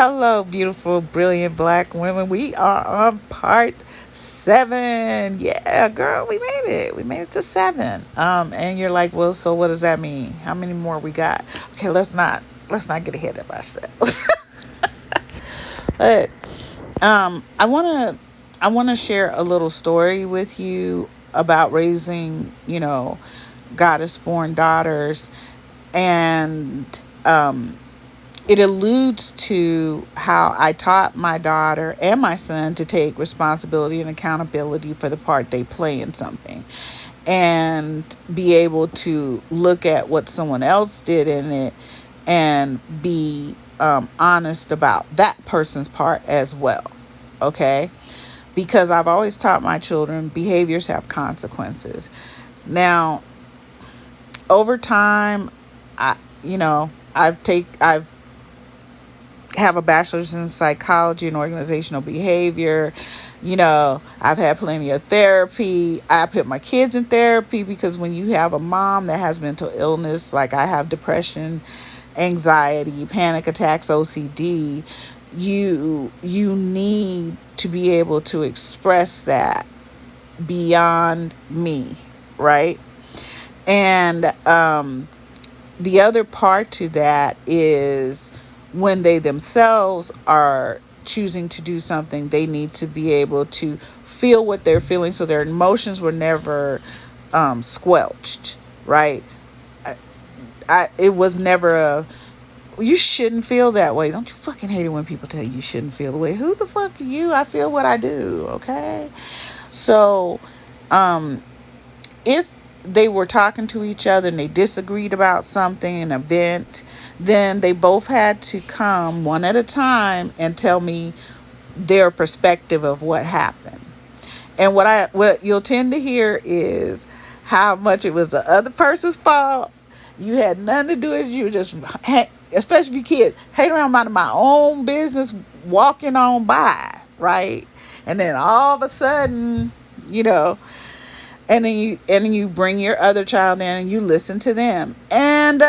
Hello, beautiful, brilliant black women. We are on part 7. Yeah, girl, we made it. We made it to 7. And you're like, well, so what does that mean? How many more we got? Okay, let's not get ahead of ourselves. But I wanna share a little story with you about raising, goddess born daughters, and it alludes to how I taught my daughter and my son to take responsibility and accountability for the part they play in something, and be able to look at what someone else did in it and be honest about that person's part as well. Okay? Because I've always taught my children behaviors have consequences. Now, over time, I you know I've have a bachelor's in psychology and organizational behavior. I've had plenty of therapy. I put my kids in therapy because when you have a mom that has mental illness, like I have depression, anxiety, panic attacks, OCD, you need to be able to express that beyond me, right? And the other part to that is when they themselves are choosing to do something, they need to be able to feel what they're feeling so their emotions were never squelched, right? It was never you shouldn't feel that way. Don't you fucking hate it when people tell you shouldn't feel the way? Who the fuck are you? I feel what I do, okay? So, if they were talking to each other and they disagreed about something, an event, then they both had to come one at a time and tell me their perspective of what happened. And what you'll tend to hear is how much it was the other person's fault. You had nothing to do with it. You were just, especially kids, hanging around minding my own business, walking on by, right? And then all of a sudden, and then you bring your other child in and you listen to them. And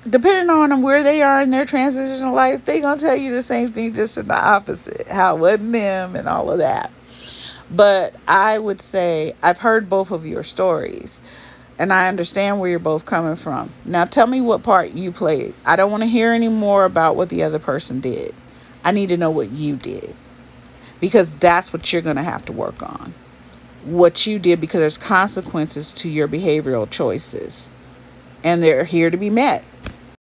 depending on where they are in their transitional life, they're going to tell you the same thing, just in the opposite. How it wasn't them and all of that. But I would say I've heard both of your stories, and I understand where you're both coming from. Now tell me what part you played. I don't want to hear any more about what the other person did. I need to know what you did, because that's what you're going to have to work on. What you did, because there's consequences to your behavioral choices, and they're here to be met.